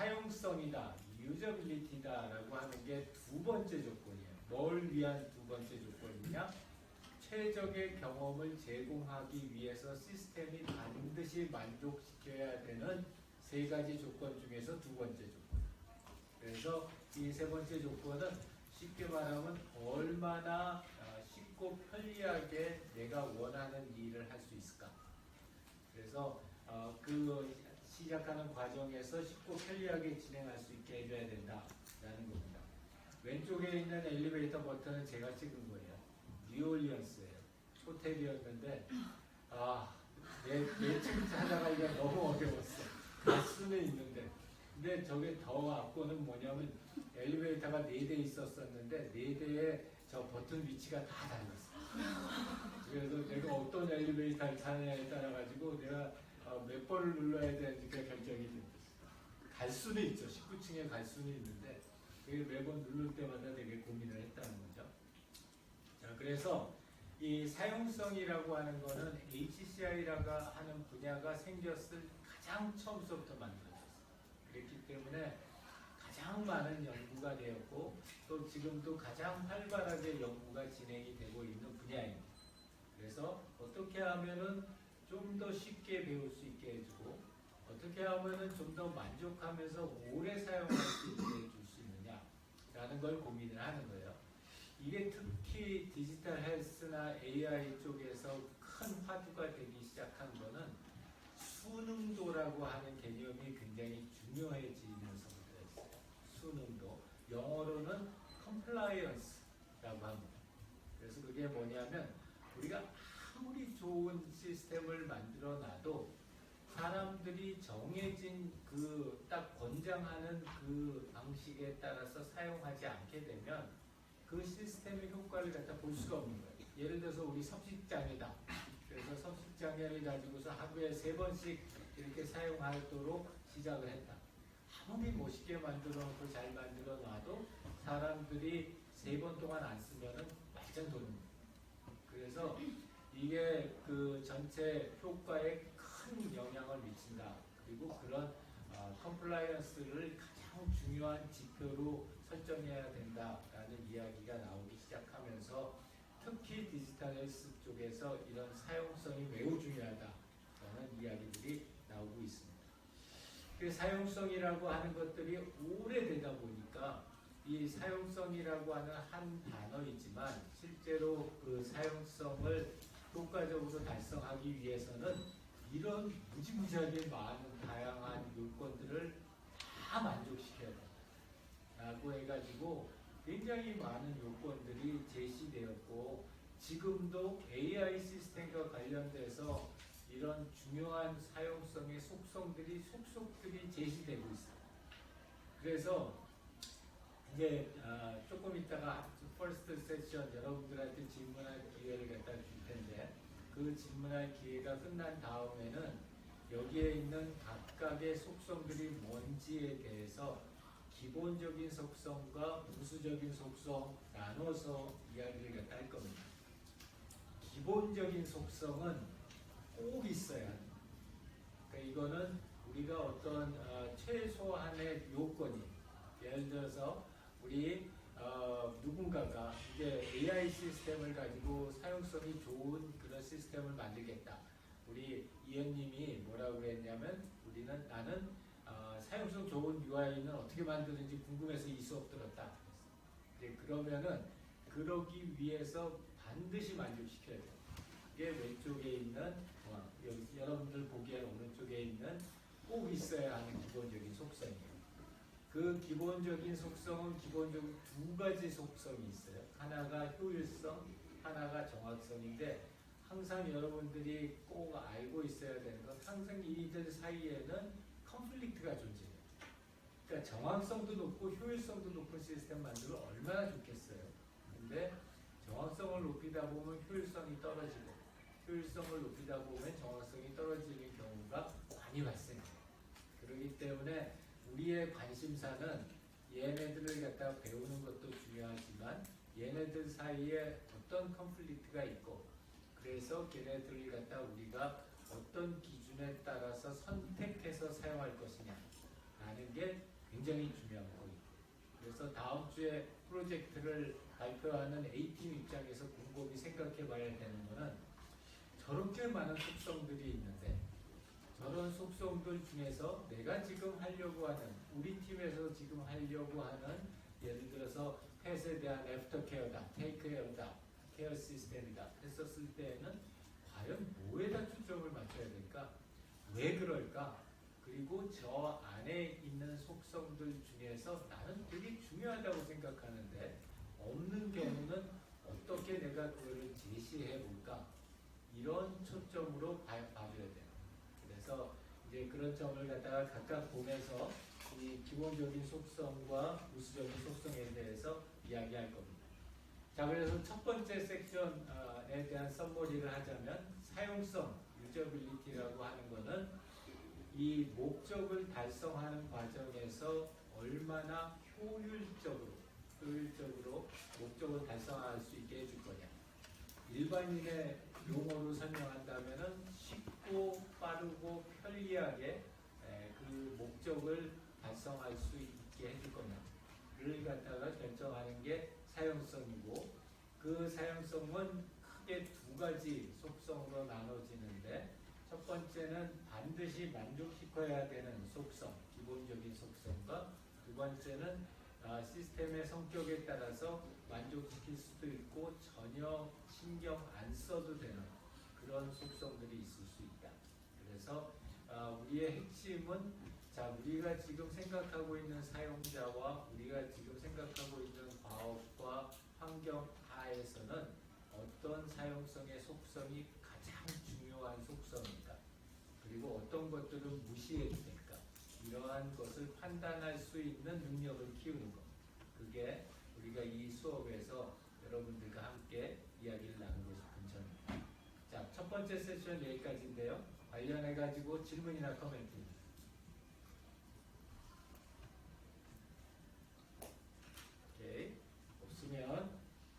사용성이다, 유저빌리티다라고 하는 게 두 번째 조건이에요. 뭘 위한 두 번째 조건이냐? 최적의 경험을 제공하기 위해서 시스템이 반드시 만족시켜야 되는 세 가지 조건 중에서 두 번째 조건. 그래서 이 세 번째 조건은 쉽게 말하면 얼마나 쉽고 편리하게 내가 원하는 일을 할 수 있을까. 그래서 그 시작하는 과정에서 쉽고 편리하게 진행할 수 있게 해줘야 된다라는 겁니다. 왼쪽에 있는 엘리베이터 버튼은 제가 찍은 거예요. 뉴올리언스예요. 호텔이었는데 내 층 찾아가기가 너무 어려웠어. 갈 수는 있는데 근데 저게 더 왔고는 뭐냐면 엘리베이터가 4대 있었었는데 4대에 저 버튼 위치가 다 달랐어. 그래서 내가 어떤 엘리베이터를 타느냐에 따라 가지고 내가 몇 번을 눌러야 되는지가 결정이 됩니다. 갈 수는 있죠. 19층에 갈 수는 있는데 그게 매번 누를 때마다 되게 고민을 했다는 거죠. 자, 그래서 이 사용성이라고 하는 거는 HCI라고 하는 분야가 생겼을 가장 처음부터 만들어졌어요. 그렇기 때문에 가장 많은 연구가 되었고 또 지금도 가장 활발하게 연구가 진행이 되고 있는 분야입니다. 그래서 어떻게 하면은 좀 더 쉽게 배울 수 있게 해주고 어떻게 하면은 좀 더 만족하면서 오래 사용할 수 있게 해줄 수 있느냐라는 걸 고민을 하는 거예요. 이게 특히 디지털 헬스나 AI 쪽에서 큰 화두가 되기 시작한 거는 수능도라고 하는 개념이 굉장히 중요해지면서부터 했어요. 수능도. 영어로는 compliance라고 합니다. 그래서 그게 뭐냐면 우리가 아무리 좋은 시스템을 만들어 놔도 사람들이 정해진 그 딱 권장하는 그 방식에 따라서 사용하지 않게 되면 그 시스템의 효과를 갖다 볼 수가 없는 거예요. 예를 들어서 우리 섭식장애다. 그래서 섭식장애를 가지고서 하루에 3번씩 이렇게 사용하도록 시작을 했다. 아무리 멋있게 만들어 놓고 잘 만들어 놔도 사람들이 3번 동안 안 쓰면은 완전 도는 거예요. 그래서 이게 그 전체 효과에 큰 영향을 미친다. 그리고 그런 컴플라이언스를 가장 중요한 지표로 설정해야 된다라는 이야기가 나오기 시작하면서 특히 디지털 헬스 쪽에서 이런 사용성이 매우 중요하다라는 이야기들이 나오고 있습니다. 그 사용성이라고 하는 것들이 오래되다 보니까 이 사용성이라고 하는 한 단어이지만 실제로 그 사용성을 효과적으로 달성하기 위해서는 이런 무지무지하게 많은 다양한 요건들을 다 만족시켜야 된다. 라고 해가지고 굉장히 많은 요건들이 제시되었고 지금도 AI 시스템과 관련돼서 이런 중요한 사용성의 속성들이 제시되고 있습니다. 그래서 이제 조금 있다가 퍼스트 세션 여러분들한테 질문할 기회를 갖다 줄 텐데 그 질문할 기회가 끝난 다음에는 여기에 있는 각각의 속성들이 뭔지에 대해서 기본적인 속성과 부수적인 속성 나눠서 이야기를 갖다 할 겁니다. 기본적인 속성은 꼭 있어야 합니다. 그러니까 이거는 우리가 어떤 최소한의 요건이 예를 들어서 우리 누군가가 이제 AI 시스템을 가지고 사용성이 좋은 그런 시스템을 만들겠다. 우리 이현님이 뭐라고 그랬냐면 나는 사용성 좋은 UI는 어떻게 만드는지 궁금해서 이 수업 들었다. 그러면은 그러기 위해서 반드시 만족시켜야 돼요. 그게 왼쪽에 있는 여러분들 보기에 오른쪽에 있는 꼭 있어야 하는 기본적인 속성이에요. 그 기본적인 속성은 기본적으로 2가지 속성이 있어요. 하나가 효율성, 하나가 정확성인데 항상 여러분들이 꼭 알고 있어야 되는 건 항상 이들 사이에는 컨플릭트가 존재해요. 그러니까 정확성도 높고 효율성도 높은 시스템 만들면 얼마나 좋겠어요. 근데 정확성을 높이다 보면 효율성이 떨어지고 효율성을 높이다 보면 정확성이 떨어지는 경우가 많이 발생해요. 그렇기 때문에 우리의 관심사는 얘네들을 갖다 배우는 것도 중요하지만 얘네들 사이에 어떤 컨플릭트가 있고 그래서 걔네들을 갖다 우리가 어떤 기준에 따라서 선택해서 사용할 것이냐 라는 게 굉장히 중요한 포인트. 그래서 다음 주에 프로젝트를 발표하는 A팀 입장에서 곰곰이 생각해 봐야 되는 거는 저렇게 많은 속성들이 있는데 저런 속성들 중에서 내가 지금 하려고 하는 우리 팀에서 지금 하려고 하는 예를 들어서 펫에 대한 애프터 케어다, 테이크 케어다, 케어 시스템이다 했었을 때에는 과연 뭐에다 초점을 맞춰야 될까? 왜 그럴까? 그리고 저 안에 있는 속성들 중에서 나는 되게 중요하다고 생각하는데 없는 경우는 어떻게 내가 그거를 제시해 볼까? 이런 초점으로 봐줘야 돼요. 그래서 이제 그런 점을 갖다가 각각 보면서 이 기본적인 속성과 우수적인 속성에 대해서 이야기할 겁니다. 자, 그래서 첫 번째 섹션에 대한 썸머리를 하자면 사용성, 유저빌리티라고 하는 것은 이 목적을 달성하는 과정에서 얼마나 효율적으로 목적을 달성할 수 있게 해줄 거냐. 일반인의 용어로 설명한다면 쉽고 빠르고 편리하게 그 목적을 달성할 수 있게 해줄 거냐를 갖다가 결정하는 게 사용성이고 그 사용성은 크게 두 가지 속성으로 나눠지는데 첫 번째는 반드시 만족시켜야 되는 속성, 기본적인 속성과 두 번째는 시스템의 성격에 따라서 만족시킬 수도 있고 전혀 신경 안 써도 되는 그런 속성들이 있을 수 있다. 그래서 우리의 핵심은 우리가 지금 생각하고 있는 사용자와 우리가 지금 생각하고 있는 과업과 환경 하에서는 어떤 사용성의 속성이 가장 중요한 속성일까? 그리고 어떤 것들은 무시해도 될까? 이러한 것을 판단할 수 있는 능력을 키우는 것. 그게 우리가 이 수업에서 여러분들과 함께 이야기를 나누고 싶은 점입니다. 자, 첫 번째 세션 여기까지인데요. 관련해가지고 질문이나 코멘트